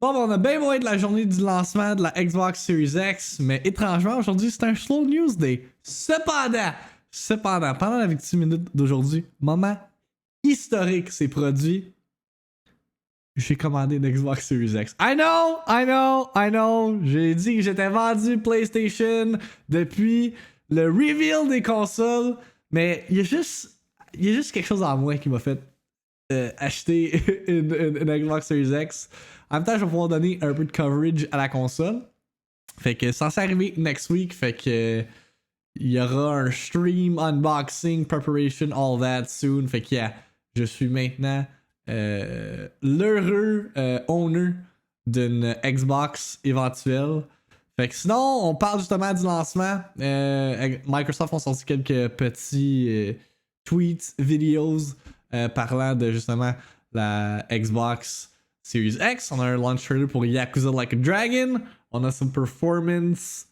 Bon, ben, on a bien beau être la journée du lancement de la Xbox Series X, mais étrangement, aujourd'hui, c'est un slow news day. Cependant, pendant la victime minute d'aujourd'hui, moment historique s'est produit. J'ai commandé une Xbox Series X. I know. J'ai dit que j'étais vendu PlayStation depuis le reveal des consoles, mais il y a juste quelque chose en moi qui m'a fait acheter une Xbox Series X. En même temps, je vais pouvoir donner un peu de coverage à la console. Fait que ça s'est arrivé next week. Fait que il y aura un stream, unboxing, preparation, all that soon. Fait que yeah, je suis maintenant l'heureux owner d'une Xbox éventuelle. Fait que sinon, on parle justement du lancement. Microsoft ont sorti quelques petits tweets, vidéos parlant de justement la Xbox Series X. On a un launch trailer pour Yakuza Like a Dragon. On a some performance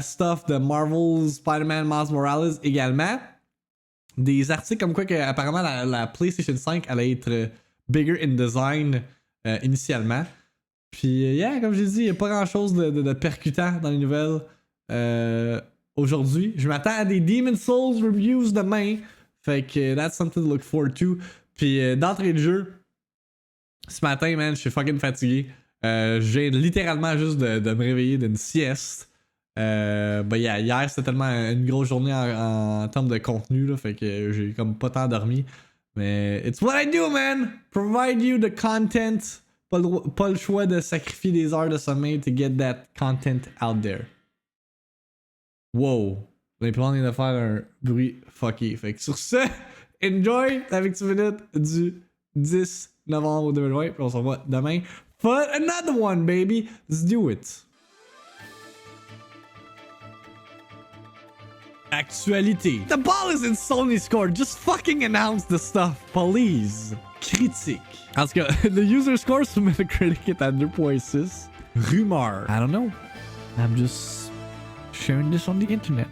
stuff de Marvel, Spider-Man, Miles Morales également. Des articles comme quoi que apparemment la PlayStation 5 allait être bigger in design initialement. Puis yeah, comme j'ai dit, il n'y a pas grand chose de percutant dans les nouvelles aujourd'hui. Je m'attends à des Demon's Souls reviews demain. Fait que that's something to look forward to. Puis d'entrée de jeu, ce matin, man, je suis fucking fatigué. J'ai littéralement juste de me réveiller d'une sieste. Yeah, hier, c'était tellement une grosse journée en termes de contenu, là, fait que j'ai comme pas tant dormi. Mais it's what I do, man! Provide you the content. Pas le choix de sacrifier des heures de sommeil to get that content out there. Wow! L'implant vient de faire un bruit fucky. Fait que sur ce, enjoy la victime minute du 10 novembre 2020. Puis on se revoit demain for another one, baby. Let's do it. Actualité. The ball is in Sony's court. Just fucking announce the stuff, please. Critique. En tout cas, the user score sur Metacritic est à 2.6. Rumeur. I don't know. I'm just sharing this on the internet.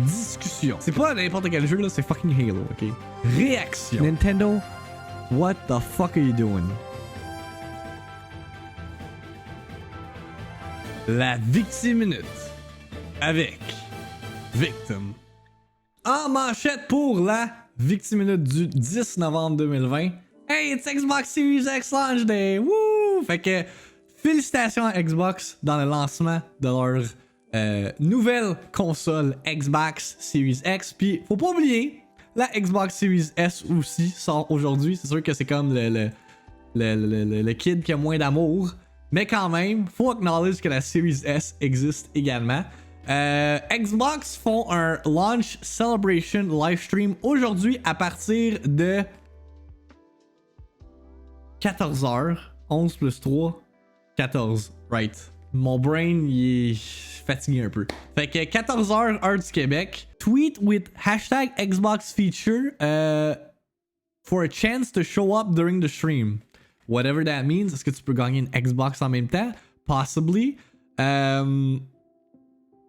Discussion. C'est pas n'importe quel jeu là, c'est fucking Halo, ok? Réaction. Nintendo, what the fuck are you doing? La victime minute. Avec Victim. En manchette pour la victime minute du 10 novembre 2020. Hey, it's Xbox Series X launch day! Woo! Fait que félicitations à Xbox dans le lancement de leur nouvelle console Xbox Series X. Puis faut pas oublier, la Xbox Series S aussi sort aujourd'hui. C'est sûr que c'est comme le kid qui a moins d'amour. Mais quand même, faut acknowledge que la Series S existe également. Xbox font un launch celebration live stream aujourd'hui à partir de 14h. 11 plus 3, 14. Right. Mon brain, il est fatigué un peu. Fait que 14h, heure du Québec. Tweet with hashtag Xbox feature for a chance to show up during the stream. Whatever that means. Est-ce que tu peux gagner une Xbox en même temps? Possibly.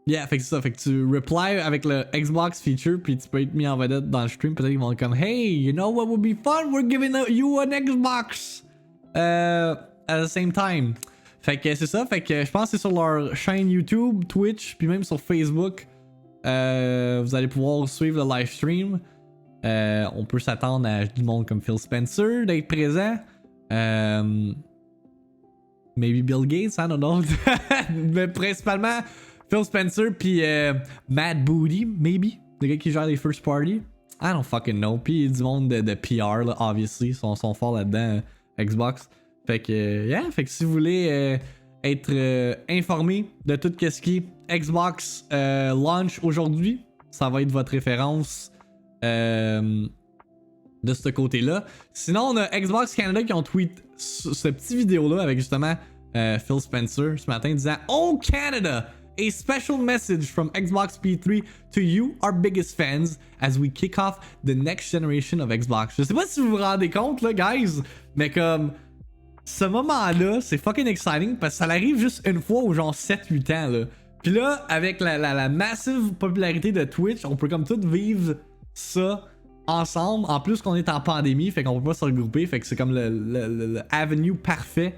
Yeah, fait que c'est ça. Fait que tu reply avec le Xbox feature, puis tu peux être mis en vedette dans le stream. Peut-être qu'ils vont être comme, hey, you know what would be fun? We're giving you an Xbox at the same time. Fait que c'est ça. Fait que je pense que c'est sur leur chaîne YouTube, Twitch, puis même sur Facebook. Vous allez pouvoir suivre le live stream. On peut s'attendre à du monde comme Phil Spencer d'être présent. Maybe Bill Gates, I don't know. Mais principalement Phil Spencer puis Matt Booty, maybe. Le gars qui gère les first party. I don't fucking know. Puis du monde de PR, là, obviously. Ils sont forts là-dedans, Xbox. Fait que, yeah. Fait que si vous voulez être informé de tout ce qui est Xbox launch aujourd'hui, ça va être votre référence de ce côté-là. Sinon, on a Xbox Canada qui ont tweet ce petit vidéo-là avec justement Phil Spencer ce matin disant Oh Canada! A special message from Xbox P3 to you, our biggest fans, as we kick off the next generation of Xbox. Je sais pas si vous vous rendez compte, là, guys, mais comme ce moment-là, c'est fucking exciting parce que ça arrive juste une fois aux genre 7-8 ans, là. Puis là, avec la massive popularité de Twitch, on peut comme tout vivre ça ensemble. En plus qu'on est en pandémie, fait qu'on peut pas se regrouper, fait que c'est comme le avenue parfait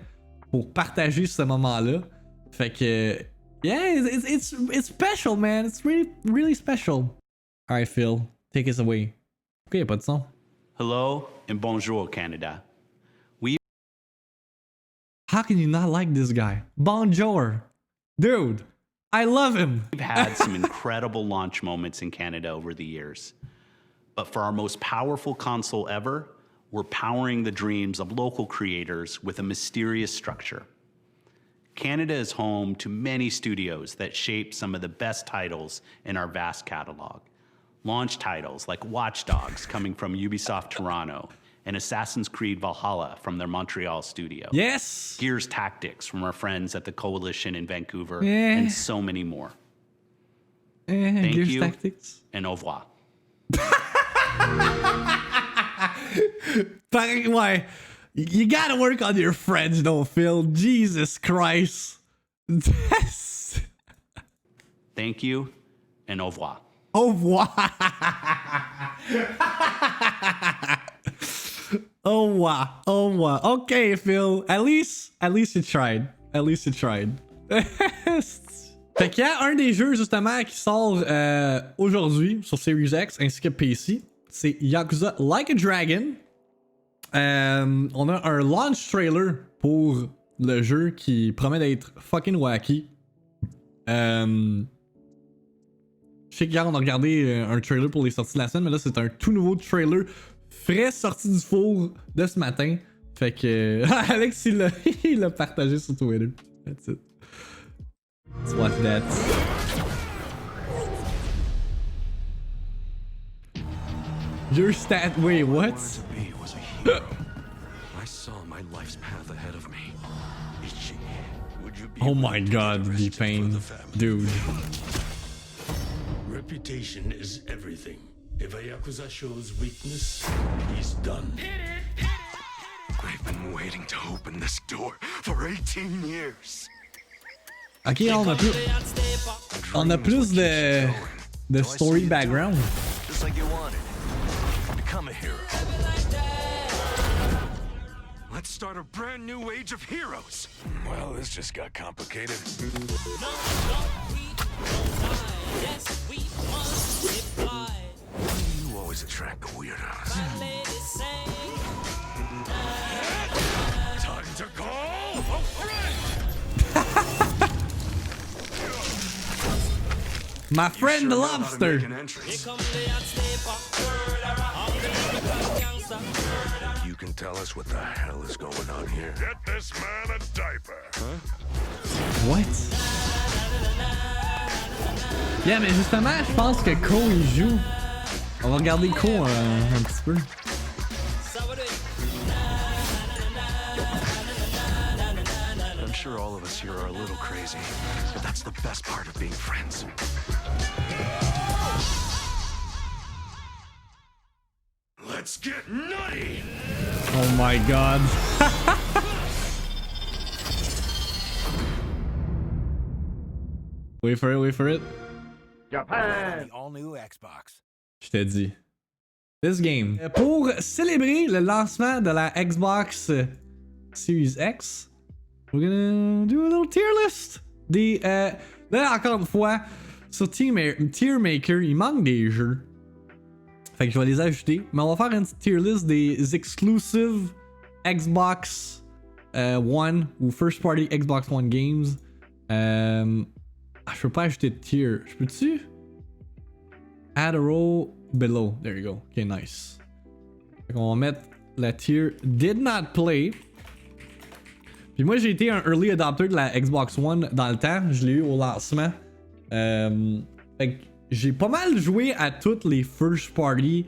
pour partager ce moment-là. Fait que, yeah, it's special, man. It's really, really special. Alright, Phil, take us away. Pourquoi y'a pas de son? Hello and bonjour, Canada. How can you not like this guy? Bonjour. Dude, I love him. We've had some incredible launch moments in Canada over the years. But for our most powerful console ever, we're powering the dreams of local creators with a mysterious structure. Canada is home to many studios that shape some of the best titles in our vast catalog. Launch titles like Watch Dogs coming from Ubisoft Toronto, and Assassin's Creed Valhalla from their Montreal studio. Yes! Gears Tactics from our friends at the Coalition in Vancouver, and so many more. Thank Gears you, Tactics. and au revoir. Ouais. You gotta work on your friends though, Phil. Jesus Christ. Thank you, and au revoir. Au revoir. Au revoir. Au revoir. Okay, Phil. At least you tried. At least you tried. Fait qu'il y a un des jeux justement qui sort aujourd'hui sur Series X ainsi que PC. C'est Yakuza Like a Dragon. On a un launch trailer pour le jeu qui promet d'être fucking wacky. Je sais qu'hier on a regardé un trailer pour les sorties de la semaine, mais là c'est un tout nouveau trailer frais sorti du four de ce matin. Fait que Alex il l'a partagé sur Twitter. That's it. Let's watch that. Your stat. Wait, what? I saw my life's path ahead of me. Oh my god, the pain. Dude. Reputation is everything. If a Yakuza shows weakness, he's done. I've been waiting to open this door for 18 years. Ok, on a plus de story background. Just like you wanted. Become a hero. Let's start a brand new age of heroes. Well, this just got complicated. You always attract the weirdos. Time to call a friend! My friend the lobster. You can tell us what the hell is going on here. Get this man a diaper. Huh? What? Yeah, mais justement, je pense que Ko il joue. On va regarder Ko un petit peu. I'm sure all of us here are a little crazy, but that's the best part of being friends. Let's get nutty! Oh my god. Wait for it. Japan! The all-new Xbox. Je t'ai dit. This game. Pour célébrer le lancement de la Xbox Series X, we're gonna do a little tier list. Là, encore une fois, sur Tier Maker, il manque des jeux. Fait que je vais les ajouter. Mais on va faire une tier list des exclusive Xbox One ou First Party Xbox One games. Je peux pas ajouter de tier. Je peux-tu? Add a row below. There you go. Ok, nice. Fait qu'on va mettre la tier Did Not Play. Puis moi, j'ai été un early adopter de la Xbox One dans le temps. Je l'ai eu au lancement. Fait que j'ai pas mal joué à toutes les first party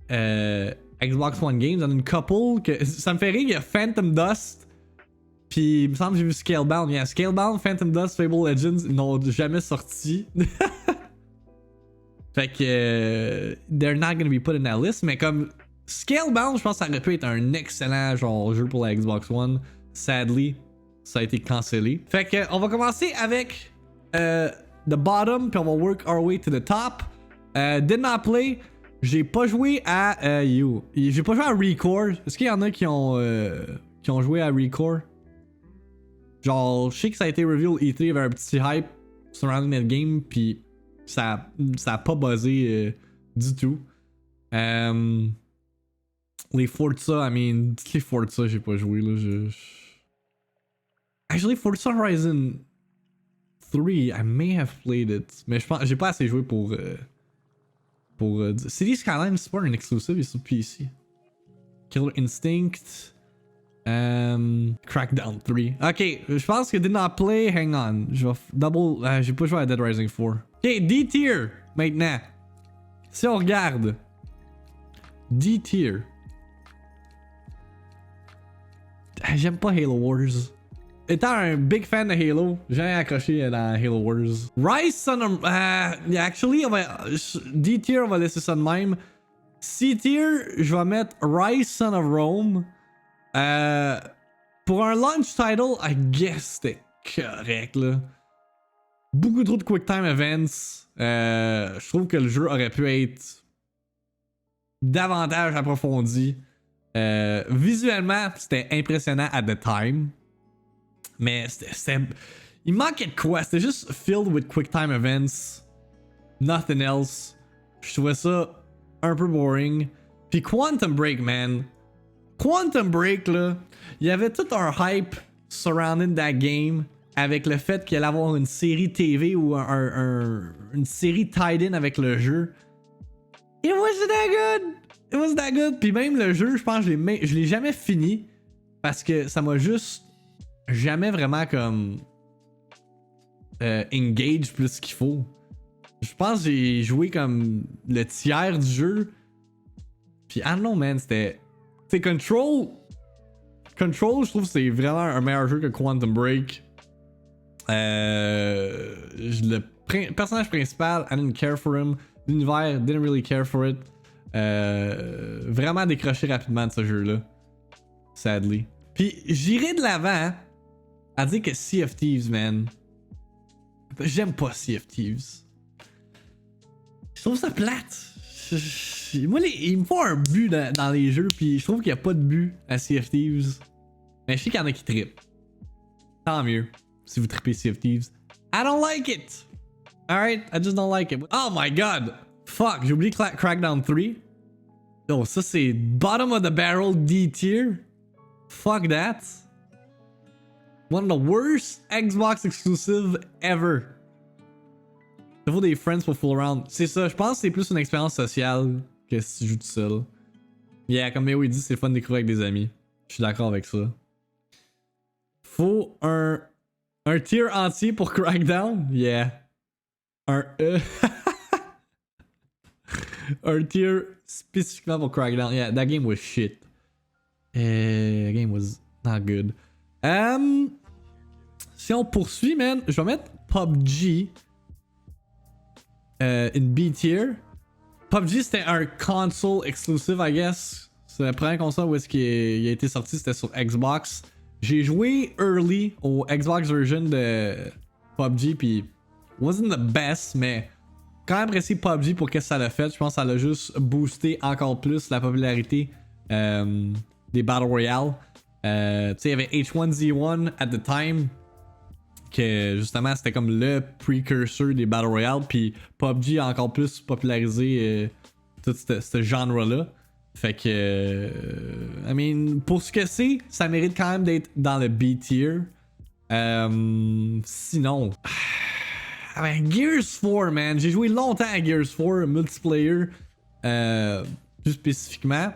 Xbox One games. Il y en a une couple que ça me fait rire. Il y a Phantom Dust. Puis il me semble que j'ai vu Scalebound. Yeah, Scalebound, Phantom Dust, Fable Legends n'ont jamais sorti. Fait que they're not gonna be put in that list. Mais comme Scalebound, je pense que ça aurait pu être un excellent genre jeu pour la Xbox One. Sadly, ça a été cancellé. Fait que on va commencer avec the bottom, puis on va work our way to the top. Did not play. J'ai pas joué à You. J'ai pas joué à Record. Est-ce qu'il y en a qui ont joué à Record? Genre, je sais que ça a été reveal E3, il y avait un petit hype surrounding that game, puis ça a pas buzzé du tout. Les Forza, I mean, les Forza, j'ai pas joué là. Actually, Forza Horizon 3, I may have played it, mais je pense, j'ai pas assez joué pour City Skyline, c'est pas un exclusive, il est sur PC. Killer Instinct. Crackdown 3. Ok, je pense que did not play. Hang on. Je vais double. J'ai pas joué à Dead Rising 4. Ok, D-tier maintenant. Si on regarde. D-tier. J'aime pas Halo Wars. Étant un big fan de Halo, j'ai accroché dans Halo Wars. Rise Son of. Actually, D-tier, on va laisser ça de même. C-tier, je vais mettre Rise Son of Rome. Pour un launch title, I guess c'était correct là. Beaucoup trop de quick time events. Je trouve que le jeu aurait pu être davantage approfondi. Visuellement, c'était impressionnant at the time. Mais il manquait de quoi? C'était juste filled with quick time events. Nothing else. Je trouvais ça un peu boring. Puis Quantum Break, man. Quantum Break, là, il y avait tout un hype surrounding that game avec le fait qu'il allait avoir une série TV ou une série tied in avec le jeu. It wasn't that good! It wasn't that good! Puis même le jeu, je pense que je l'ai jamais fini parce que ça m'a juste jamais vraiment comme engage plus qu'il faut. Je pense que j'ai joué comme le tiers du jeu. Puis I don't know, man, c'était... C'est Control, je trouve que c'est vraiment un meilleur jeu que Quantum Break. Le personnage principal, I didn't care for him. L'univers, didn't really care for it. Vraiment décroché rapidement de ce jeu-là. Sadly. Puis j'irai de l'avant à dire que Sea of Thieves, man. J'aime pas Sea of Thieves. Je trouve ça plate. Moi, il me faut un but dans les jeux, puis je trouve qu'il n'y a pas de but à Sea of Thieves. Mais je sais qu'il y en a qui trippent. Tant mieux, si vous trippez Sea of Thieves. I don't like it! Alright, I just don't like it. Oh my god! Fuck, j'ai oublié Crackdown 3. Oh, ça c'est bottom of the barrel D tier. Fuck that. One of the worst Xbox exclusive ever. Il faut des friends pour fool around. C'est ça, je pense que c'est plus une expérience sociale que si tu joues tout seul. Yeah, comme Méo il dit, c'est le fun de découvrir avec des amis. Je suis d'accord avec ça. Faut un tier entier pour Crackdown? Yeah. Un un tier spécifiquement pour Crackdown. Yeah, that game was shit. That game was not good. Si on poursuit, man, je vais mettre PUBG in B tier. PUBG c'était un console exclusive, I guess. C'est la première console où est-ce qu'il a été sorti, c'était sur Xbox. J'ai joué early au Xbox version de PUBG, puis wasn't the best, mais quand même apprécié PUBG pour qu'est-ce que ça l'a fait. Je pense que ça l'a juste boosté encore plus la popularité des Battle Royale. Tu sais, il y avait H1Z1 at the time, que justement c'était comme le precursor des Battle Royale, puis PUBG a encore plus popularisé tout ce genre-là. Fait que, I mean, pour ce que c'est, ça mérite quand même d'être dans le B tier. Sinon, Gears 4, man, j'ai joué longtemps à Gears 4 multiplayer, plus spécifiquement.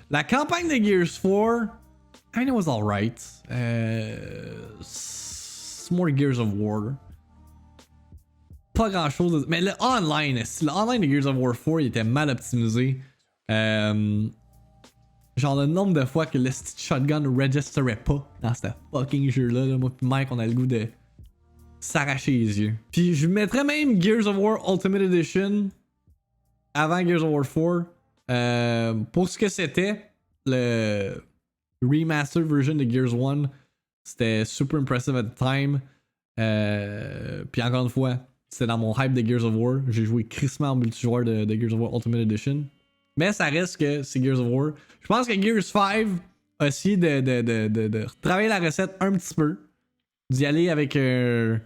La campagne de Gears 4, I mean, it was alright. It's more Gears of War. Pas grand chose. Mais le online de Gears of War 4, il était mal optimisé. Genre le nombre de fois que le shotgun ne registerait pas dans ce fucking jeu-là. Là, moi pis Mike, on a le goût de s'arracher les yeux. Puis je mettrais même Gears of War Ultimate Edition avant Gears of War 4. Pour ce que c'était, le remastered version de Gears 1, c'était super impressive at the time. Puis encore une fois, c'était dans mon hype de Gears of War. J'ai joué crissement en multijoueur de Gears of War Ultimate Edition. Mais ça reste que c'est Gears of War. Je pense que Gears 5 a essayé de retravailler la recette un petit peu. d'y aller avec un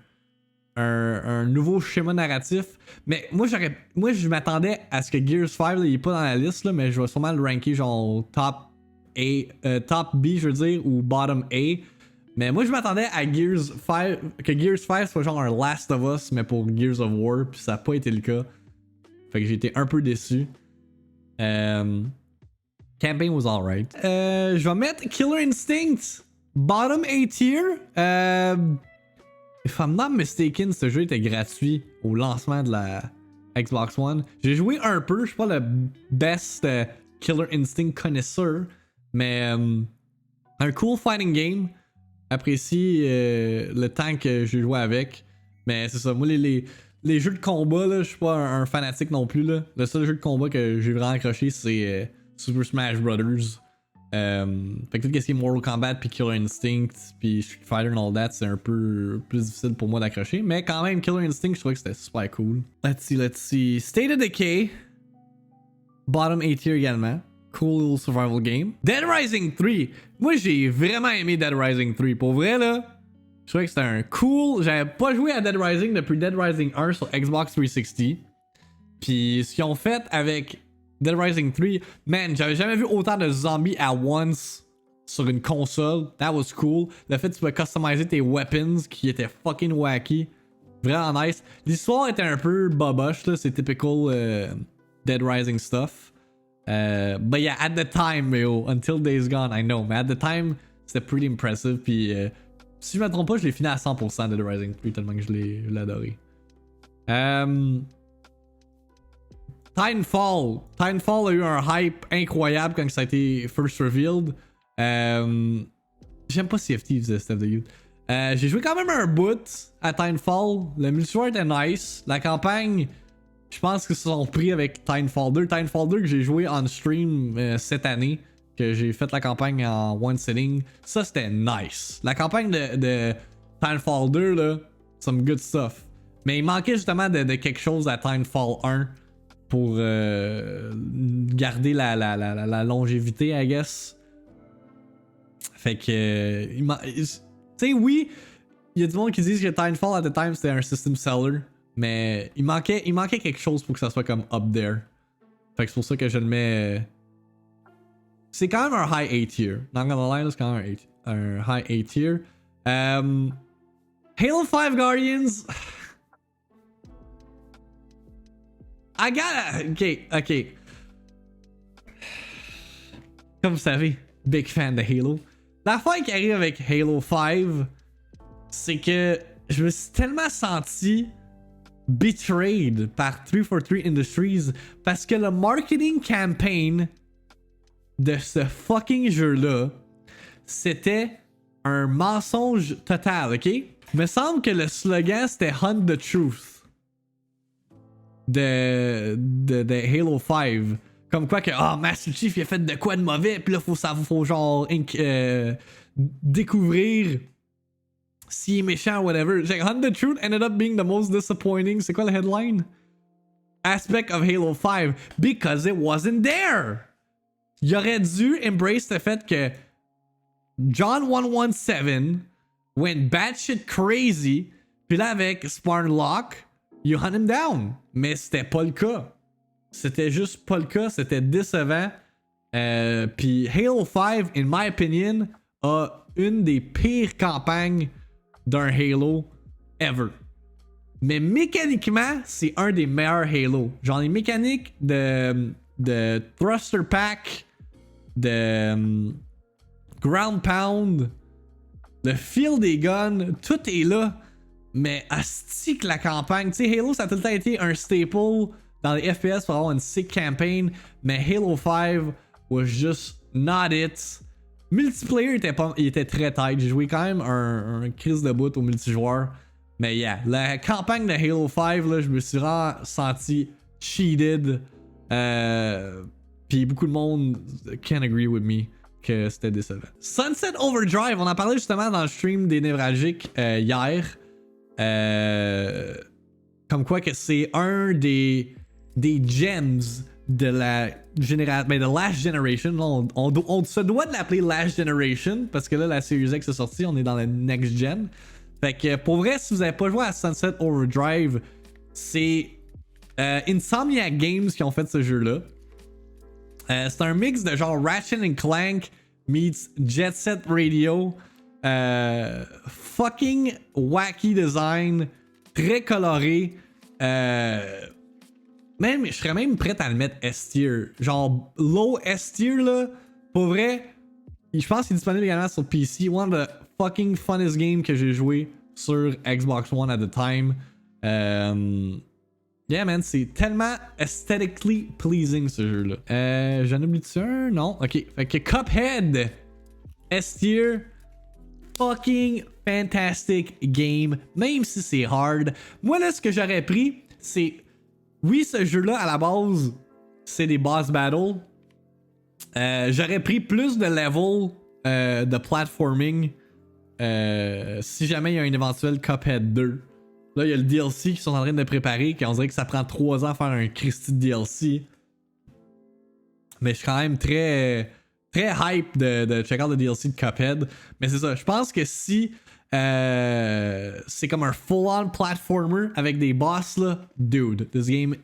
nouveau schéma narratif. Mais moi, je m'attendais à ce que Gears 5, là, il est pas dans la liste, là, mais je vais sûrement le ranker genre top B, je veux dire, ou bottom A. Mais moi, je m'attendais à que Gears 5 soit genre un Last of Us, mais pour Gears of War, puis ça n'a pas été le cas. Fait que j'ai été un peu déçu. Campaign was alright. Je vais mettre Killer Instinct, bottom A tier. If I'm not mistaken, ce jeu était gratuit au lancement de la Xbox One. J'ai joué un peu, je suis pas le best Killer Instinct connaisseur, mais un cool fighting game. Apprécie le temps que j'ai joué avec. Mais c'est ça, moi les jeux de combat, là, je suis pas un fanatique non plus. Là. Le seul jeu de combat que j'ai vraiment accroché, c'est Super Smash Brothers. Fait que tout ce qui est Mortal Kombat, puis Killer Instinct, puis Street Fighter and all that, c'est un peu plus difficile pour moi d'accrocher. Mais quand même, Killer Instinct, je trouvais que c'était super cool. Let's see. State of Decay. Bottom A tier également. Cool little survival game. Dead Rising 3. Moi, j'ai vraiment aimé Dead Rising 3. Pour vrai, là, je trouvais que c'était un cool... J'avais pas joué à Dead Rising depuis Dead Rising 1 sur Xbox 360. Puis ce qu'ils ont fait avec Dead Rising 3, man, j'avais jamais vu autant de zombies at once sur une console. That was cool. Le fait que tu pouvais customiser tes weapons qui étaient fucking wacky. Vraiment nice. L'histoire était un peu boboche, là. C'est typical Dead Rising stuff. But yeah, at the time, yo, until Days Gone, I know, mais at the time, c'était pretty impressive. Puis si je me trompe pas, je l'ai fini à 100% Dead Rising 3 tellement que je l'ai adoré. Titanfall a eu un hype incroyable quand ça a été first revealed. J'aime pas CFT faisait Steph the Youth. J'ai joué quand même un bout à Titanfall. Le multijoueur était nice. La campagne, je pense qu'ils se sont pris avec Titanfall 2. Titanfall 2 que j'ai joué on stream cette année. Que j'ai fait la campagne en one sitting. Ça, c'était nice. La campagne de Titanfall 2, là, some good stuff. Mais il manquait justement de quelque chose à Titanfall 1 pour garder la longévité, I guess. Fait que... tu sais, oui, il y a du monde qui disent que Titanfall, at the time, c'était un system seller. Mais il manquait quelque chose pour que ça soit comme up there. Fait que c'est pour ça que je le mets... c'est quand même un high A tier. Not gonna lie, c'est quand même un high A tier. Halo 5 Guardians... I gotta... Ok. Comme vous savez, big fan de Halo. L'affaire qui arrive avec Halo 5, c'est que je me suis tellement senti betrayed par 343 Industries parce que le marketing campaign de ce fucking jeu-là, c'était un mensonge total, ok? Il me semble que le slogan c'était Hunt the Truth de Halo 5. Comme quoi que Master Chief il a fait de quoi de mauvais, puis là faut genre découvrir s'il est méchant ou whatever. Like, Hunt the Truth ended up being the most disappointing. C'est quoi le headline? Aspect of Halo 5 because it wasn't there. Il aurait dû embrace le fait que John 117 went batshit crazy, puis là avec Sparnlock, you hunt him down. Mais c'était pas le cas. C'était juste pas le cas, c'était décevant. Puis Halo 5, in my opinion, a une des pires campagnes d'un Halo ever. Mais mécaniquement, c'est un des meilleurs Halo. Genre les mécaniques de Thruster Pack, de Ground Pound, le feel des guns, tout est là. Mais asti que la campagne, tu sais, Halo ça a tout le temps été un staple dans les FPS pour avoir une sick campaign, mais Halo 5 was just not it. Multiplayer il était très tight. J'ai joué quand même un crise de bout au multijoueur. Mais yeah, la campagne de Halo 5, là, je me suis vraiment senti cheated. Puis beaucoup de monde can agree with me que c'était décevant. Sunset Overdrive, on en parlait justement dans le stream des Névralgiques hier. Comme quoi que c'est un des gems de la génération, ben de Last Generation. On se doit de l'appeler Last Generation parce que là la Series X est sortie, on est dans la next gen. Fait que pour vrai, si vous avez pas joué à Sunset Overdrive, c'est Insomniac Games qui ont fait ce jeu-là. C'est un mix de genre Ratchet and Clank meets Jet Set Radio. Fucking wacky design, très coloré. Même, je serais même prêt à le mettre S-tier. Genre low S-tier là. Pour vrai, je pense qu'il est disponible également sur PC. One of the fucking funnest games que j'ai joué sur Xbox One at the time. Yeah man, c'est tellement aesthetically pleasing ce jeu-là. J'en oublie-tu un? Non? Ok. Fait que Cuphead, S-tier. Fucking fantastic game, même si c'est hard. Moi là, ce que j'aurais pris, c'est... Oui, ce jeu-là, à la base, c'est des boss battles. J'aurais pris plus de level de platforming si jamais il y a un éventuel Cuphead 2. Là, il y a le DLC qu'ils sont en train de préparer, qu'on dirait que ça prend 3 ans à faire un Christy de DLC. Mais je suis quand même très hype de check out le DLC de Cuphead. Mais c'est ça, je pense que si c'est comme un full-on platformer avec des boss là, dude, this game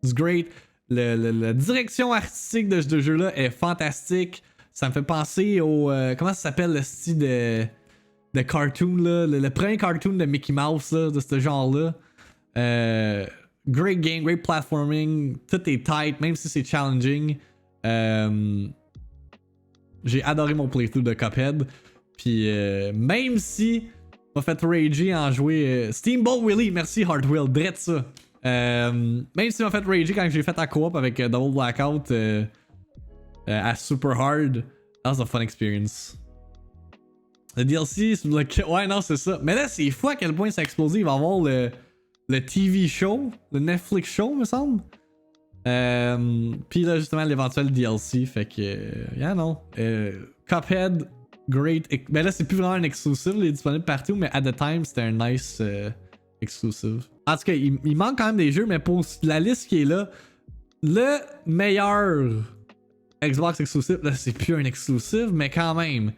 is great. La direction artistique de ce jeu-là est fantastique. Ça me fait penser au... comment ça s'appelle le style de cartoon là? Le premier cartoon de Mickey Mouse là, de ce genre-là. Great game, great platforming. Tout est tight, même si c'est challenging. J'ai adoré mon playthrough de Cuphead. Puis même si m'a fait rager en jouer Steamboat Willie, merci Hardwell, drette ça. Même si m'a fait rager quand j'ai fait la coop avec Double Blackout à Super Hard, that was a fun experience. Le DLC, ouais non c'est ça. Mais là c'est fou à quel point ça a explosé. Il va y avoir le TV show, le Netflix show me semble. Puis là justement l'éventuel DLC, fait que yeah non. Cuphead, great. Ben là c'est plus vraiment un exclusive, il est disponible partout, mais at the time c'était un nice exclusive. En tout cas, il manque quand même des jeux, mais pour la liste qui est là, le meilleur Xbox exclusive, là c'est plus un exclusive, mais quand même.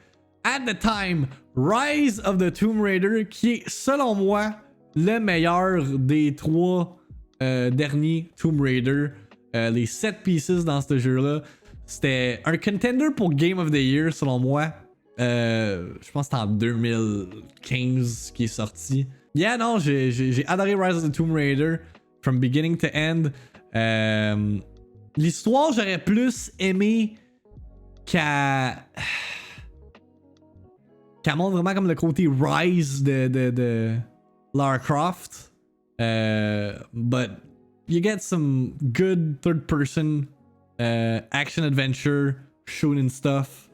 At the time, Rise of the Tomb Raider, qui est selon moi le meilleur des 3 derniers Tomb Raider. Les 7 pieces dans ce jeu-là. C'était un contender pour Game of the Year, selon moi. Je pense que c'était en 2015 qui est sorti. Yeah, non, j'ai adoré Rise of the Tomb Raider. From beginning to end. L'histoire, j'aurais plus aimé qu'elle montre vraiment comme le côté Rise de Lara Croft. But you get some good third-person action adventure, shooting stuff.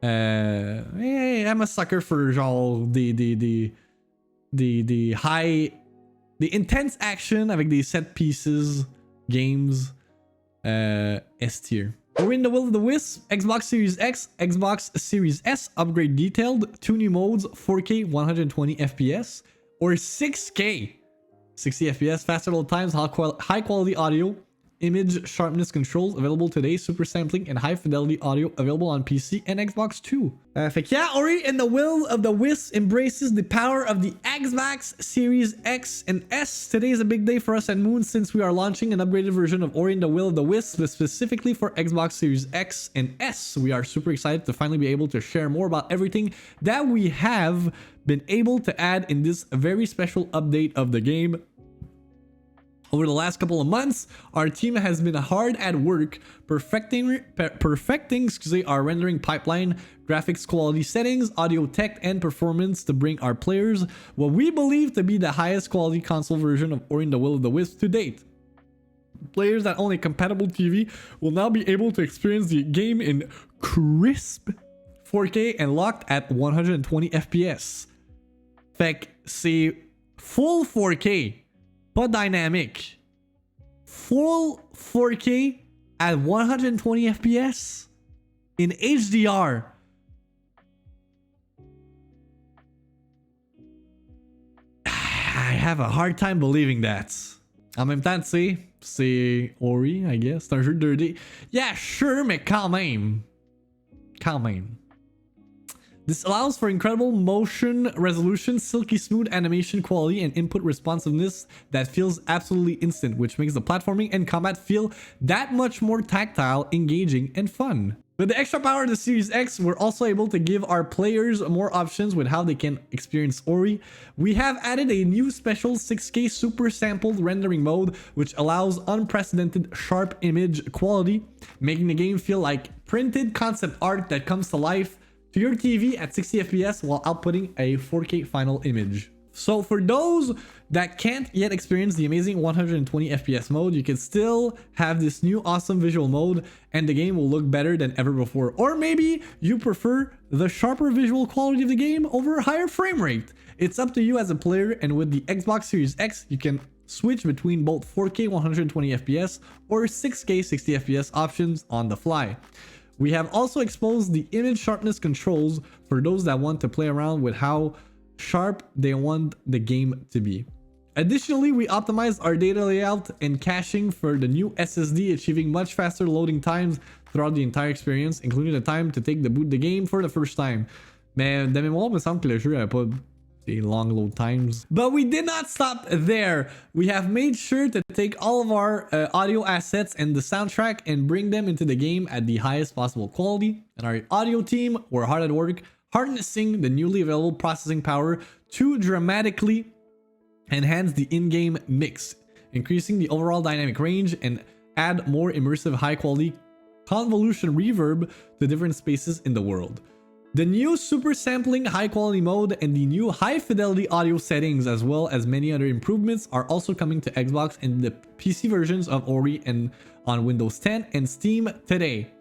I'm a sucker for genre des intense action avec des set pieces games. S tier. We're in the Will of the Wisps, Xbox Series X, Xbox Series S, upgrade detailed, 2 new modes, 4K 120 FPS, or 6K 60 FPS, faster load times, high quality audio, image sharpness controls available today, super sampling, and high fidelity audio available on PC and Xbox too. Fait que yeah, Ori and the Will of the Wisps embraces the power of the Xbox Series X and S. Today is a big day for us at Moon since we are launching an upgraded version of Ori and the Will of the Wisps, but specifically for Xbox Series X and S. We are super excited to finally be able to share more about everything that we have been able to add in this very special update of the game. Over the last couple of months, our team has been hard at work perfecting our rendering pipeline, graphics quality settings, audio tech, and performance to bring our players what we believe to be the highest quality console version of Ori and the Will of the Wisps to date. Players that own a compatible TV will now be able to experience the game in crisp 4K and locked at 120 FPS. Fait que c'est full 4K. Pas dynamic. Full 4K at 120 FPS in HDR. I have a hard time believing that. En même temps, tu sais, c'est Ori, I guess. C'est un jeu de 2D. Yeah, sure, mais quand même. Quand même. This allows for incredible motion resolution, silky smooth animation quality, and input responsiveness that feels absolutely instant, which makes the platforming and combat feel that much more tactile, engaging, and fun. With the extra power of the Series X, we're also able to give our players more options with how they can experience Ori. We have added a new special 6K super sampled rendering mode, which allows unprecedented sharp image quality, making the game feel like printed concept art that comes to life to your TV at 60 FPS while outputting a 4K final image. So for those that can't yet experience the amazing 120 FPS mode, you can still have this new awesome visual mode and the game will look better than ever before. Or maybe you prefer the sharper visual quality of the game over a higher frame rate. It's up to you as a player, and with the Xbox Series X, you can switch between both 4K 120 FPS or 6K 60 FPS options on the fly. We have also exposed the image sharpness controls for those that want to play around with how sharp they want the game to be. Additionally, we optimized our data layout and caching for the new SSD, achieving much faster loading times throughout the entire experience, including the time to take the boot the game for the first time. Mais de mémoire, il me semble que le jeu n'avait pas des long load times. But we did not stop there. We have made sure to take all of our audio assets and the soundtrack and bring them into the game at the highest possible quality. And our audio team were hard at work harnessing the newly available processing power to dramatically enhance the in-game mix, increasing the overall dynamic range and add more immersive high-quality convolution reverb to different spaces in the world. The new super sampling high-quality mode and the new high-fidelity audio settings, as well as many other improvements, are also coming to Xbox and the PC versions of Ori and on Windows 10 and Steam today.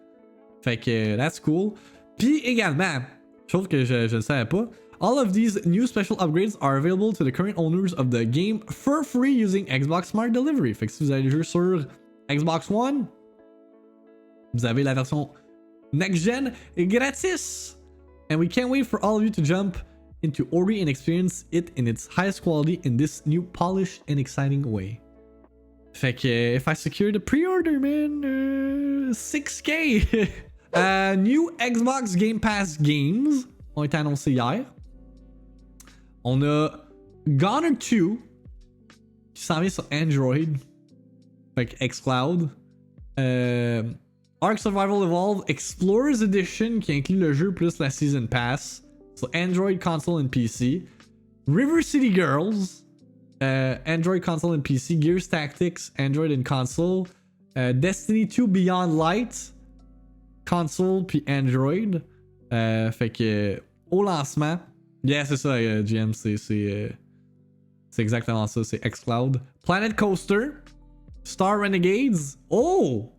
Fait que that's cool. Puis également, chose que je ne savais pas, all of these new special upgrades are available to the current owners of the game for free using Xbox Smart Delivery. Fait que si vous avez le jeu sur Xbox One, vous avez la version next-gen gratis. And we can't wait for all of you to jump into Ori and experience it in its highest quality in this new polished and exciting way. Fait que if I secure the pre-order, man, 6K. New Xbox Game Pass games ont été annoncés hier. On a Goner 2 qui s'en vient sur Android. Fait que xCloud. Ark Survival Evolved Explorers Edition qui inclut le jeu plus la Season Pass sur Android, console and PC. River City Girls, Android, console and PC. Gears Tactics, Android and console. Destiny 2 Beyond Light, console puis Android. Fait que au lancement, yeah, c'est ça, GM, c'est exactement ça, c'est xCloud. Planet Coaster, Star Renegades. Oh!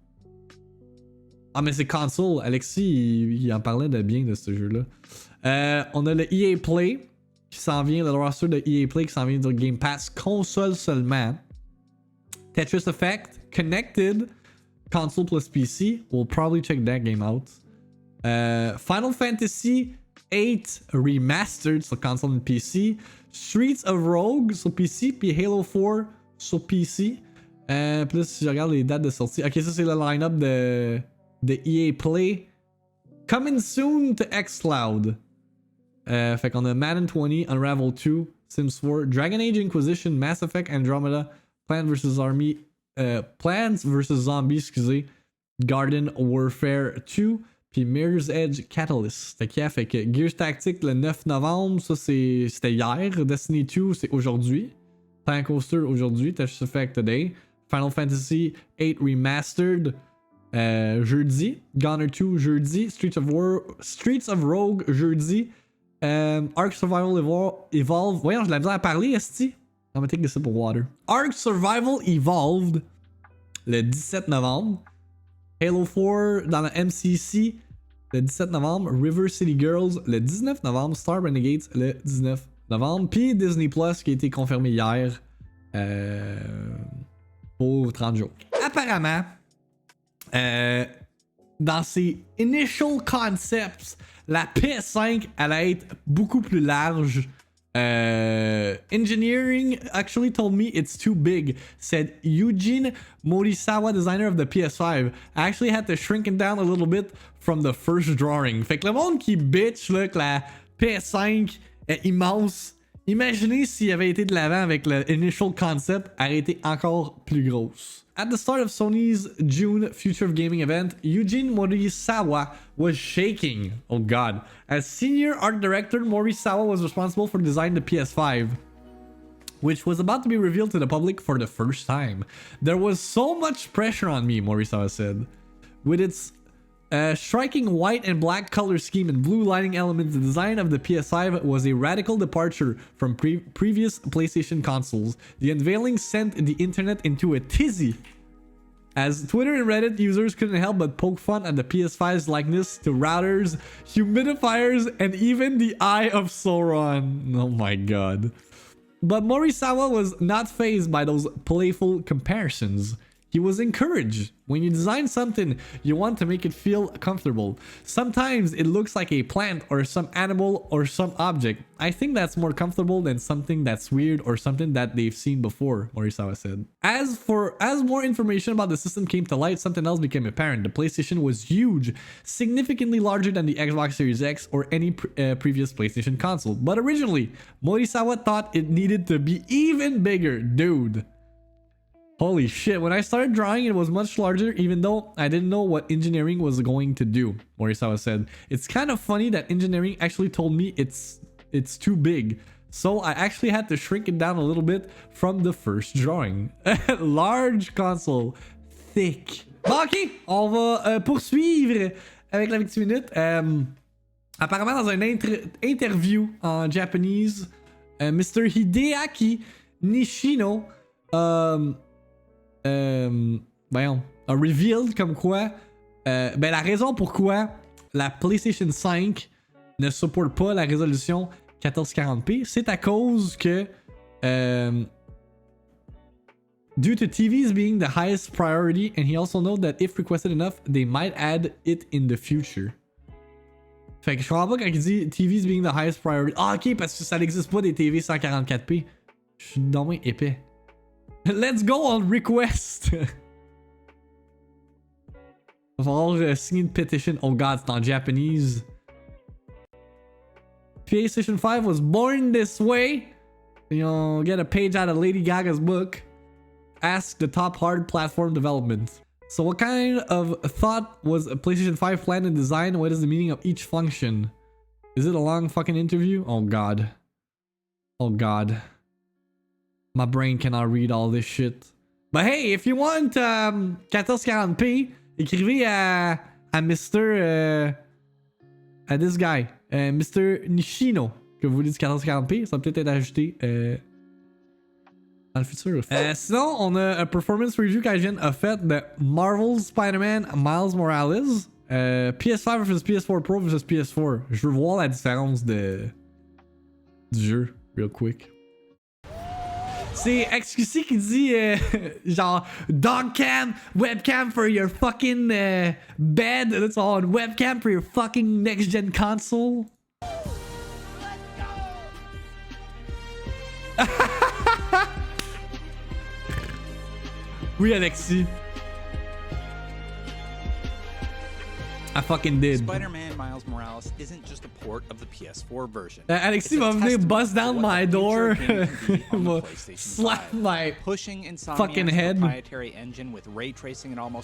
Ah, mais c'est console. Alexis, il en parlait de bien de ce jeu-là. On a le EA Play qui s'en vient, le roster de EA Play qui s'en vient sur Game Pass console seulement. Tetris Effect, Connected, console plus PC. We'll probably check that game out. Final Fantasy VIII Remastered sur console and PC. Streets of Rogue sur PC, puis Halo 4 sur PC. Puis là, si je regarde les dates de sortie. Ok, ça c'est le line-up de EA Play. Coming soon to xCloud. Fait qu'on a Madden 20, Unravel 2, Sims 4, Dragon Age Inquisition, Mass Effect Andromeda, Plants vs Zombies, excusez, Garden Warfare 2, puis Mirror's Edge Catalyst. Fait que Gears Tactics le 9 novembre, ça c'était hier. Destiny 2, c'est aujourd'hui. Planet Coaster aujourd'hui. Tetris Effect today. Final Fantasy VIII Remastered jeudi. Goner 2 jeudi. Streets of Rogue jeudi. Ark Survival Evolved. Voyons, j'ai la misère à parler, esti. I'm gonna take a sip of water. Ark Survival Evolved le 17 novembre. Halo 4 dans la MCC le 17 novembre. River City Girls le 19 novembre. Star Renegades le 19 novembre. Puis Disney Plus qui a été confirmé hier pour 30 jours. Apparemment, dans ses initial concepts, la PS5 allait être beaucoup plus large Engineering actually told me it's too big, said Eugene Morisawa, designer of the PS5. I actually had to shrink it down a little bit from the first drawing. Fait que le monde qui bitch là, que la PS5 est immense, imaginez s'il avait été de l'avant avec le initial concept, elle aurait été encore plus grosse. At the start of Sony's June Future of Gaming event, Eugene Morisawa was shaking. Oh god. As senior art director, Morisawa was responsible for designing the PS5, which was about to be revealed to the public for the first time. There was so much pressure on me, Morisawa said. With its striking white and black color scheme and blue lighting elements, the design of the PS5 was a radical departure from previous PlayStation consoles. The unveiling sent the internet into a tizzy, as Twitter and Reddit users couldn't help but poke fun at the PS5's likeness to routers, humidifiers, and even the Eye of Sauron. Oh my god. But Morisawa was not fazed by those playful comparisons. He was encouraged. When you design something, you want to make it feel comfortable. Sometimes it looks like a plant or some animal or some object. I think that's more comfortable than something that's weird or something that they've seen before, Morisawa said. As more information about the system came to light, something else became apparent. The PlayStation was huge, significantly larger than the Xbox Series X or any previous PlayStation console. But originally, Morisawa thought it needed to be even bigger, dude. Holy shit, when I started drawing, it was much larger, even though I didn't know what engineering was going to do, Morisawa said. It's kind of funny that engineering actually told me it's too big. So I actually had to shrink it down a little bit from the first drawing. Large console. Thick. Bon, ok, on va poursuivre avec la victime-minute. Apparemment, dans une interview en japonese, Mr. Hideaki Nishino voyons, a revealed comme quoi la raison pourquoi la PlayStation 5 ne supporte pas la résolution 1440p, c'est à cause que due to TVs being the highest priority, and he also knows that if requested enough, they might add it in the future. Fait que je comprends pas quand il dit TVs being the highest priority. Ah ok, parce que ça n'existe pas des TV 144p. Je suis dommage épais. Let's go on request. Va falloir signer une petition. Oh god, c'est en Japanese. PlayStation 5 was born this way. You'll get a page out of Lady Gaga's book. Ask the top hard platform development. So what kind of thought was a PlayStation 5 planned and designed? What is the meaning of each function? Is it a long fucking interview? Oh god. Oh god. My brain cannot read all this shit. But hey, if you want 1440p, écrivez à Mr. à this guy, Mr. Nishino, que vous voulez du 1440p, ça va peut-être être ajouté dans le futur. Sinon, on a un performance review qu'Agent a fait de Marvel's Spider-Man Miles Morales. PS5 versus PS4 Pro versus PS4. Je veux voir la différence du jeu, real quick. C'est XQC qui dit genre dog cam, webcam for your fucking bed. That's all. Webcam for your fucking next gen console. Oui, Alexis. I fucking did. Spider-Man Miles Morales isn't just a port of the PS4 version. Alexis va venir bust down my door, slap my fucking head.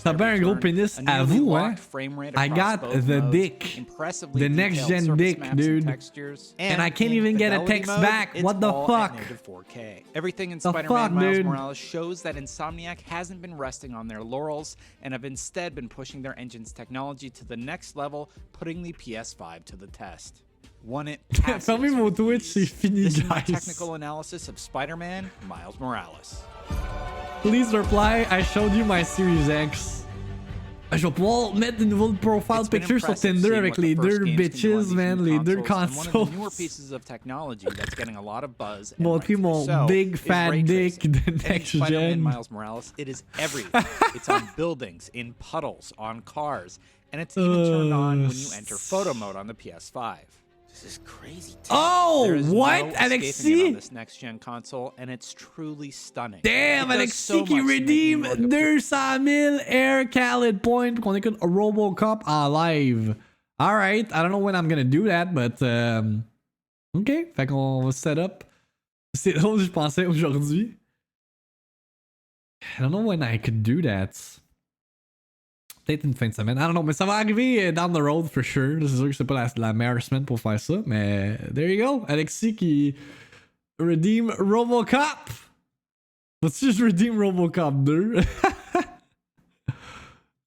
T'as bien un gros pénis à vous, hein? I got the dick. The next gen dick, dude. And I can't even get a text back. What the fuck? Everything in Spider-Man Miles Morales shows that Insomniac hasn't been resting on their laurels and have instead been pushing their engine's technology to the next level, putting the PS5 to the test. When it passes, fermez mon Twitch, c'est fini, this is my guys. technical analysis of Spider-Man Miles Morales. Please reply, I showed you my Series X. Je vais pouvoir mettre de nouveaux profile pictures sur Tinder avec les deux bitches, man, les deux consoles. Montrer mon big fat dick de next gen. Miles Morales, it is everything. It's on buildings, in puddles, on cars, and it's even turned on when you enter photo mode on the PS5. This is crazy. Oh, There is what? no escaping it on Alexis? this next-gen console, and it's truly stunning. Damn, It does Alexis so qui much to make redeem me look 200 000 Air Khaled points pour qu'on écoute Robocop en live. Alright, I don't know when I'm gonna do that, but ok, fait qu'on va set up. C'est drôle, je pensais aujourd'hui. I don't know when I could do that. Peut-être une fin de semaine. I don't know, mais ça va arriver down the road for sure. C'est sûr que c'est pas la meilleure semaine pour faire ça, mais there you go. Alexis qui redeem Robocop. Vas-tu juste redeem Robocop 2?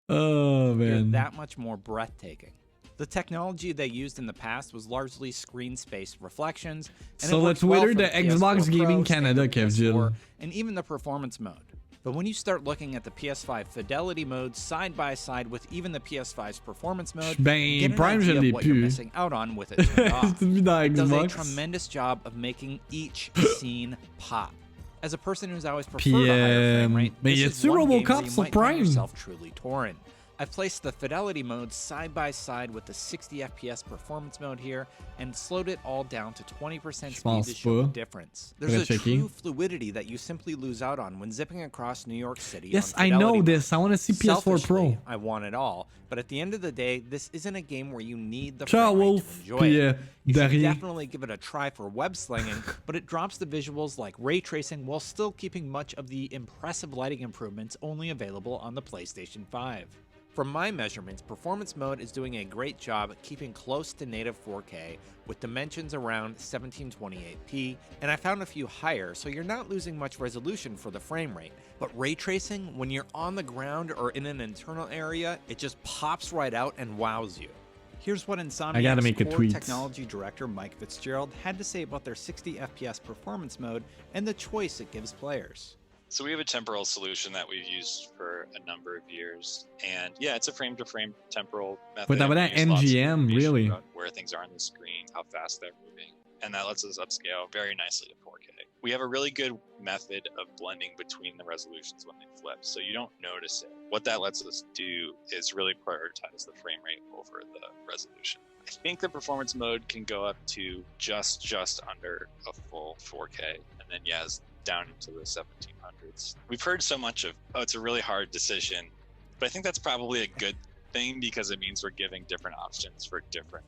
Oh, You're man. that much more breathtaking. The technology they used in the past was largely screen space reflections, and So it works the Twitter, well the for Xbox PS4 Gaming Pro, Canada, standard Kev Jill. PS4, and even the performance mode. But when you start looking at the PS5 fidelity mode side by side with even the PS5's performance mode, Ben, you get an Prime, je idea l'ai of what you're plus. missing out on with it turned off. C'est mis dans It does a Xbox. tremendous job of making each scene pop. As a person who's always Puis, preferred a higher frame rate, mais this y is a-tu one game Robocop where you sur might find Prime? yourself truly torn. I've placed the fidelity mode side by side with the 60 FPS performance mode here and slowed it all down to 20% speed to show the difference. There's a true fluidity that you simply lose out on when zipping across New York City. Yes, on I fidelity know mode. this. I want to see PS4 Pro. Selfishly, I want it all, but at the end of the day, this isn't a game where you need the Ciao, frame rate Wolf. to enjoy Puis, it. You should Dari. definitely give it a try for web slinging, but it drops the visuals like ray tracing while still keeping much of the impressive lighting improvements only available on the PlayStation 5. From my measurements, performance mode is doing a great job keeping close to native 4K with dimensions around 1728p, and I found a few higher, so you're not losing much resolution for the frame rate. But ray tracing, when you're on the ground or in an internal area, it just pops right out and wows you. Here's what I gotta make a Insomniac's core tweet. technology director Mike Fitzgerald had to say about their 60 FPS performance mode and the choice it gives players. So we have a temporal solution that we've used for a number of years, and yeah, it's a frame-to-frame temporal method. But that We use lots of NGM, information really? about where things are on the screen, how fast they're moving, and that lets us upscale very nicely to 4K. We have a really good method of blending between the resolutions when they flip, so you don't notice it. What that lets us do is really prioritize the frame rate over the resolution. I think the performance mode can go up to just under a full 4K, and then yes, down into the 1700s. We've heard so much of, oh, it's a really hard decision, but I think that's probably a good thing because it means we're giving different options for different,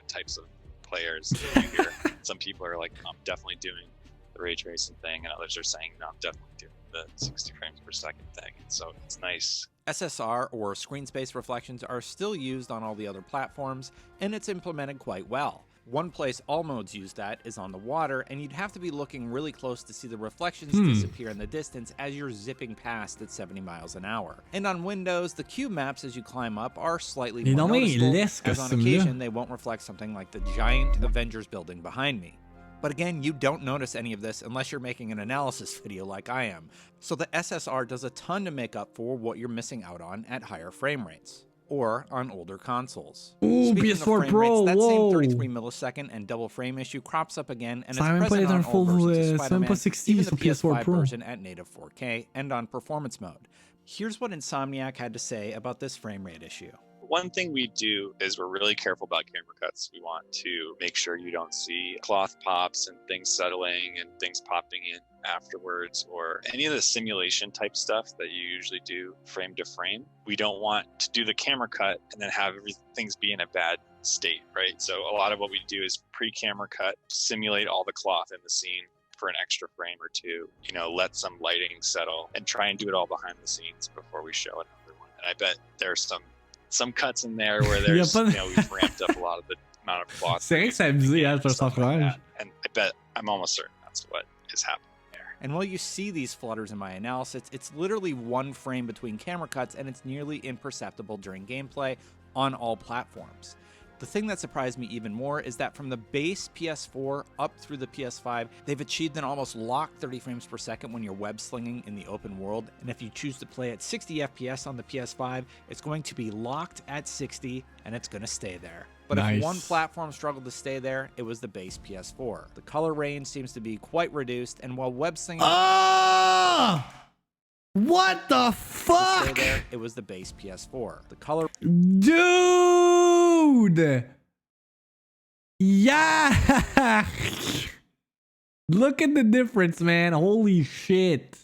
types of players. You hear some people are like, I'm definitely doing the ray tracing thing, and others are saying, no, I'm definitely doing the 60 frames per second thing. And so it's nice. SSR, or screen space reflections, are still used on all the other platforms, and it's implemented quite well. One place all modes use that is on the water, and you'd have to be looking really close to see the reflections disappear in the distance as you're zipping past at 70 miles an hour. And on Windows, the cube maps as you climb up are slightly more noticeable, as on occasion they won't reflect something like the giant Avengers building behind me. But again, you don't notice any of this unless you're making an analysis video like I am. So the SSR does a ton to make up for what you're missing out on at higher frame rates, or on older consoles. Ooh, Speaking of PS4 frame Pro, rates, that whoa. same 33 millisecond and double frame issue crops up again, and it's Ça a même pas present été on un all full, versions of ça a même Spider-Man, pas 60 even sur the PS5 PS4 Pro. version at native 4K and on performance mode. Here's what Insomniac had to say about this frame rate issue. One thing we do is we're really careful about camera cuts. We want to make sure you don't see cloth pops and things settling and things popping in afterwards, or any of the simulation type stuff that you usually do frame to frame. We don't want to do the camera cut and then have things be in a bad state, right? So a lot of what we do is pre-camera cut, simulate all the cloth in the scene for an extra frame or two, let some lighting settle and try and do it all behind the scenes before we show another one. And I bet there's some cuts in there where there's, we've ramped up a lot of the amount of cloth. C'est vrai que ça abusé, hein, je stuff sens like that. And I bet, I'm almost certain that's what is happening there. And while you see these flutters in my analysis, it's literally one frame between camera cuts, and it's nearly imperceptible during gameplay on all platforms. The thing that surprised me even more is that from the base PS4 up through the PS5, they've achieved an almost locked 30 frames per second when you're web slinging in the open world, and if you choose to play at 60 FPS on the PS5, it's going to be locked at 60, and it's going to stay there. But if one platform struggled to stay there, it was the base PS4. The color range seems to be quite reduced, and while web slinging... What the fuck? There, it was the base PS4. The color... Dude! Yeah! Look at the difference, man. Holy shit.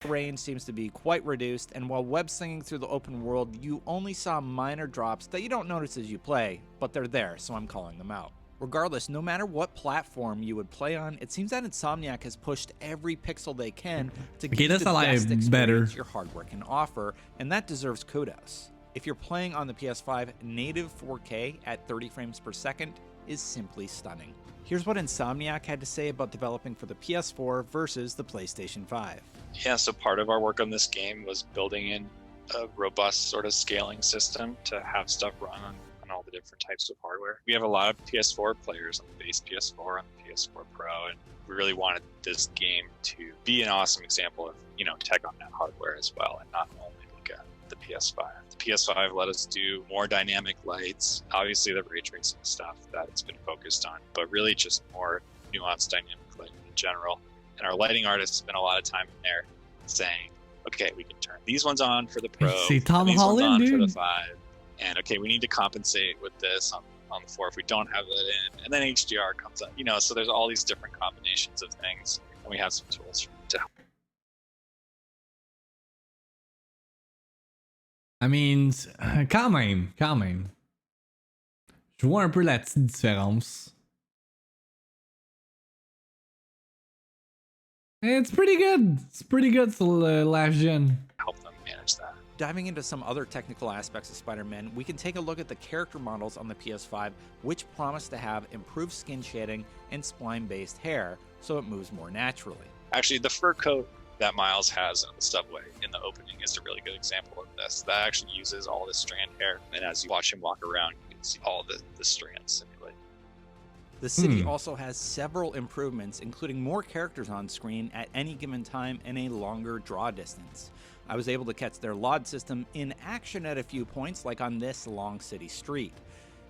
Range seems to be quite reduced, and while web slinging through the open world, you only saw minor drops that you don't notice as you play, but they're there, so I'm calling them out. Regardless, no matter what platform you would play on, it seems that Insomniac has pushed every pixel they can to give you the best experience your hardware can offer, and that deserves kudos. If you're playing on the PS5, native 4K at 30 frames per second is simply stunning. Here's what Insomniac had to say about developing for the PS4 versus the PlayStation 5. Yeah, so part of our work on this game was building in a robust sort of scaling system to have stuff run on all the different types of hardware. We have a lot of PS4 players on the base PS4, on the PS4 Pro, and we really wanted this game to be an awesome example of, tech on that hardware as well, and not only look at the PS5. The PS5 let us do more dynamic lights, obviously the ray tracing stuff that it's been focused on, but really just more nuanced dynamic lighting in general. And our lighting artists spent a lot of time in there saying, okay, we can turn these ones on for the Pro, see Tom these Holland, ones on dude. for the 5, and okay, we need to compensate with this on the 4 if we don't have that in, and then HDR comes up, so there's all these different combinations of things, and we have some tools to help. I mean, quand même. Je vois un peu la petite différence. It's pretty good. It's pretty good for last gen. Help them manage that. Diving into some other technical aspects of Spider-Man, we can take a look at the character models on the PS5, which promise to have improved skin shading and spline-based hair, so it moves more naturally. Actually, the fur coat that Miles has on the subway in the opening is a really good example of this. That actually uses all this strand hair, and as you watch him walk around, you can see all the strands simulated. The city also has several improvements, including more characters on screen at any given time and a longer draw distance. I was able to catch their LOD system in action at a few points, like on this long city street.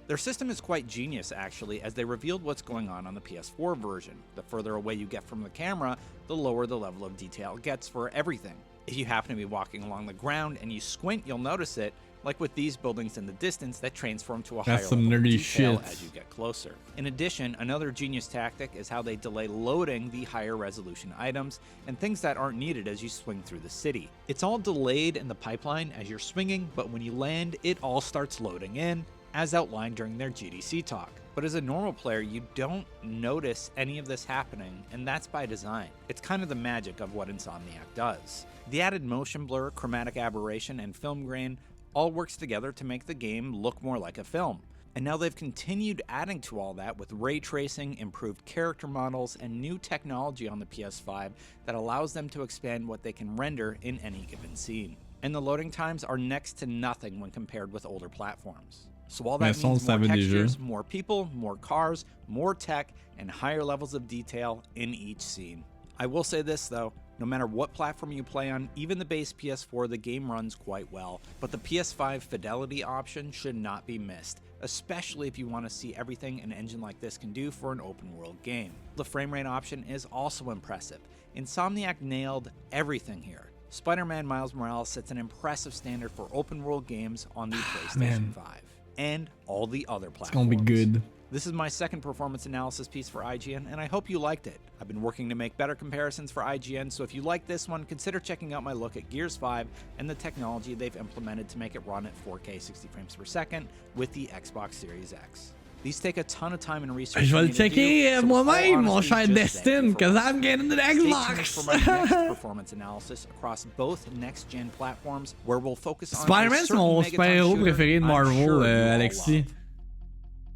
Their system is quite genius, actually, as they revealed what's going on the PS4 version. The further away you get from the camera, the lower the level of detail gets for everything. If you happen to be walking along the ground and you squint, you'll notice it, like with these buildings in the distance that transform to a higher level of detail as you get closer. In addition, another genius tactic is how they delay loading the higher resolution items and things that aren't needed as you swing through the city. It's all delayed in the pipeline as you're swinging, but when you land, it all starts loading in, as outlined during their GDC talk. But as a normal player, you don't notice any of this happening, and that's by design. It's kind of the magic of what Insomniac does. The added motion blur, chromatic aberration, and film grain all works together to make the game look more like a film. And now they've continued adding to all that with ray tracing, improved character models, and new technology on the PS5 that allows them to expand what they can render in any given scene. And the loading times are next to nothing when compared with older platforms. So all that means more textures, more people, more cars, more tech, and higher levels of detail in each scene. I will say this though, no matter what platform you play on, even the base PS4, the game runs quite well, but the PS5 fidelity option should not be missed, especially if you want to see everything an engine like this can do for an open world game. The frame rate option is also impressive. Insomniac nailed everything here. Spider-Man Miles Morales sets an impressive standard for open world games on the PlayStation 5. And all the other platforms. It's gonna be good. This is my second performance analysis piece for IGN, and I hope you liked it. I've been working to make better comparisons for IGN, so if you like this one, consider checking out my look at Gears 5 and the technology they've implemented to make it run at 4K 60 frames per second with the Xbox Series X. These take a ton of time and research. Je vais le checker moi-même, mon cher Destin, because I'm getting the Xbox. For my next performance analysis across both next-gen platforms, where we'll focus on Spider-Man, c'est mon super-héros préféré de Marvel, Alexis.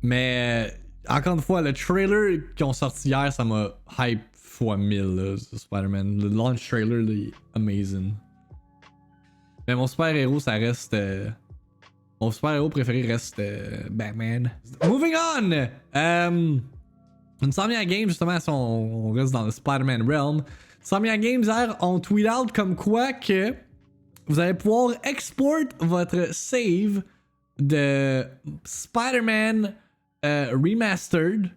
Mais encore une fois, le trailer qu'ils ont sorti hier, ça m'a hype fois 1000 là, Spider-Man. Le launch trailer, là, il est amazing. Mais mon super-héros, ça reste. Mon super-héros préféré reste Batman. Moving on! Insomniac Games, justement, si on reste dans le Spider-Man realm. Insomniac Games hier ont tweet out comme quoi que vous allez pouvoir export votre save de Spider-Man Remastered.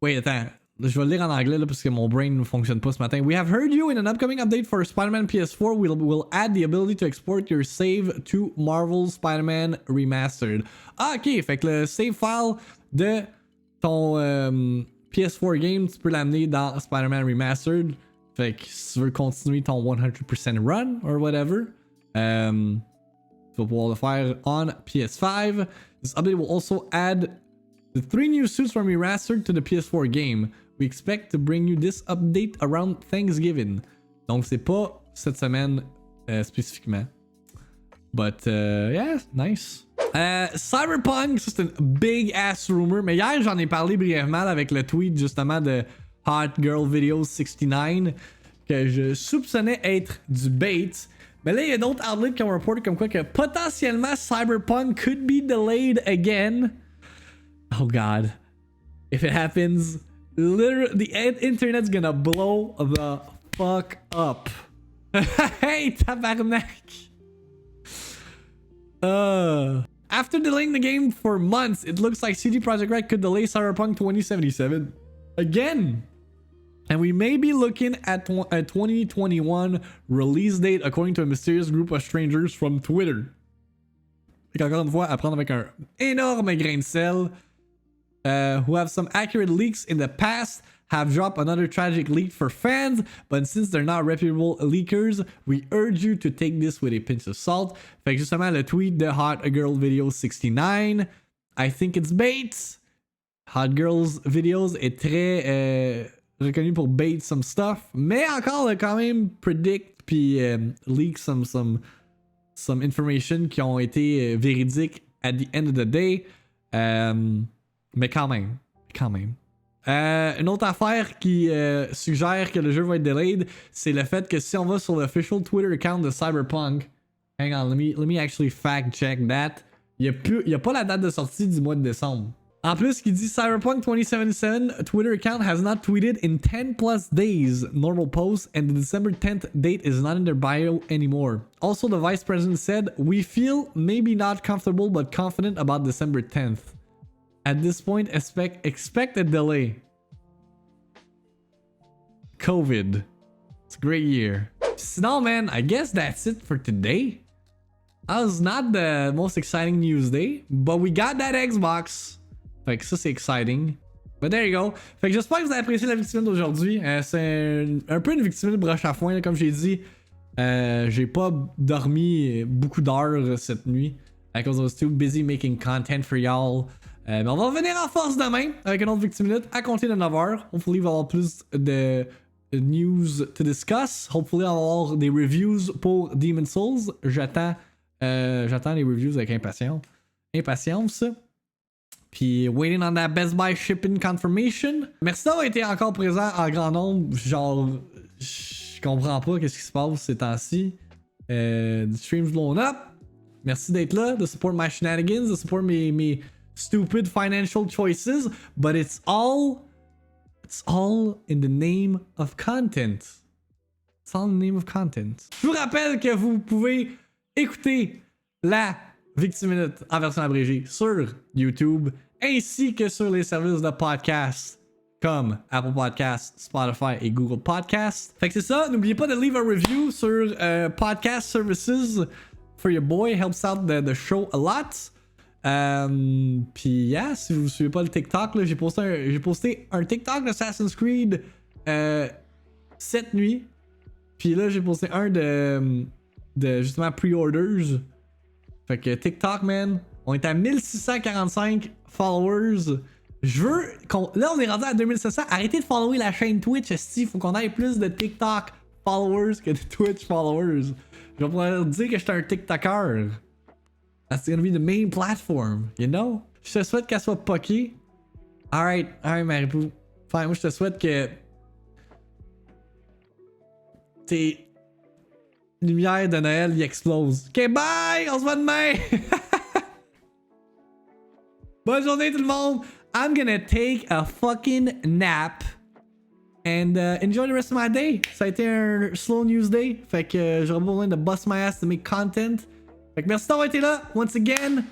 Wait, attends. Je vais le lire en anglais là, parce que mon brain ne fonctionne pas ce matin. We have heard you in an upcoming update for Spider-Man PS4. We'll add the ability to export your save to Marvel Spider-Man Remastered. Ah, ok. Fait que le save file de ton PS4 game, tu peux l'amener dans Spider-Man Remastered. Fait que si tu veux continuer ton 100% run or whatever, tu vas pouvoir le faire on PS5. This update will also add the 3 new suits from Remastered to the PS4 game. We expect to bring you this update around Thanksgiving. Donc c'est pas cette semaine spécifiquement. But yeah, nice. Cyberpunk, ça c'est une big ass rumor. Mais hier j'en ai parlé brièvement avec le tweet justement de Hot Girl Videos 69 que je soupçonnais être du bait. Mais là il y a d'autres outlets qui ont reporté comme quoi que potentiellement Cyberpunk could be delayed again. Oh god. If it happens, literally the internet's gonna blow the fuck up. Hey, tabarnak! After delaying the game for months, it looks like CD Projekt Red could delay Cyberpunk 2077 again. And we may be looking at a 2021 release date according to a mysterious group of strangers from Twitter. Fait qu'encore une fois, à prendre avec un énorme grain de sel. Who have some accurate leaks in the past have dropped another tragic leak for fans, but since they're not reputable leakers, we urge you to take this with a pinch of salt. Fait que justement, le tweet de Hot Girl Video 69, I think it's bait. Hot Girls Videos est très reconnu pour bait some stuff, mais encore, quand même predict puis leak some information qui ont été véridiques at the end of the day. Mais quand même. Une autre affaire qui suggère que le jeu va être delayed, c'est le fait que si on va sur l'official Twitter account de Cyberpunk, hang on, let me actually fact check that. Il y a pas la date de sortie du mois de décembre. En plus, il dit Cyberpunk 2077 Twitter account has not tweeted in 10 plus days normal post, and the December 10th date is not in their bio anymore. Also, the vice president said, we feel maybe not comfortable but confident about December 10th. At this point, expect a delay. COVID. It's a great year. Sinon, man, I guess that's it for today. That was not the most exciting news day, but we got that Xbox. Fait que ça, c'est exciting. But there you go. Fait que j'espère que vous avez apprécié la victime d'aujourd'hui. C'est un peu une victime de broche à foin, là, comme j'ai dit. J'ai pas dormi beaucoup d'heures cette nuit. Because I was too busy making content for y'all. Mais on va revenir en force demain avec une autre victime minute à compter de 9h. Hopefully, il va y avoir plus de news to discuss. Hopefully, on va avoir des reviews pour Demon's Souls. J'attends les reviews avec impatience. Puis, waiting on that Best Buy shipping confirmation. Merci d'avoir été encore présent en grand nombre. Genre, je comprends pas qu'est-ce qui se passe ces temps-ci. The stream's blown up. Merci d'être là, de support my shenanigans, de support mes stupid financial choices. But it's all in the name of content. It's all in the name of content. Je vous rappelle que vous pouvez écouter la Victime Minute en version abrégée sur YouTube ainsi que sur les services de podcast comme Apple Podcasts, Spotify et Google Podcasts. Fait que c'est ça. N'oubliez pas de leave a review sur podcast services for your boy. Helps out the show a lot. Puis yeah, si vous ne suivez pas le TikTok, là, j'ai posté un TikTok d'Assassin's Creed cette nuit. Puis là, j'ai posté un de justement pre-orders. Fait que TikTok, man, on est à 1645 followers. Je veux là, on est rendu à 2700. Arrêtez de follower la chaîne Twitch, esti. Faut qu'on ait plus de TikTok followers que de Twitch followers. Je vais pouvoir dire que j'étais un TikToker. That's gonna be the main platform, you know? Je te souhaite qu'elle soit poquée. Alright, Maripou. Enfin, moi, je te souhaite que tes lumières de Noël y explosent. Ok, bye! On se voit demain! Bonne journée, tout le monde! I'm gonna take a fucking nap and enjoy the rest of my day. Ça a été un slow news day. Fait que j'aurais besoin de bust my ass to make content. Fait que merci d'avoir été là. Once again,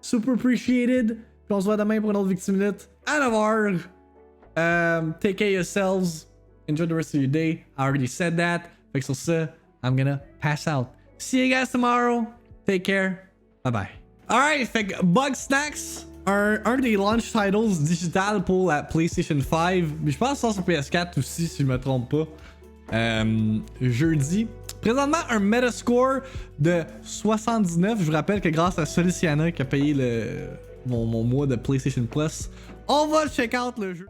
super appreciated. Puis on se voit demain pour une autre Victime Minute à 9h. Take care of yourselves. Enjoy the rest of your day. I already said that. Fait que sur ça, I'm gonna pass out. See you guys tomorrow. Take care. Bye bye. Alright, fait que bug snacks. un des launch titles digital pour la PlayStation 5. Mais je pense que ça sur PS4 aussi, si je me trompe pas. Jeudi. Présentement, un Metascore de 79. Je vous rappelle que grâce à Soliciana qui a payé mon mois de PlayStation Plus, on va check out le jeu.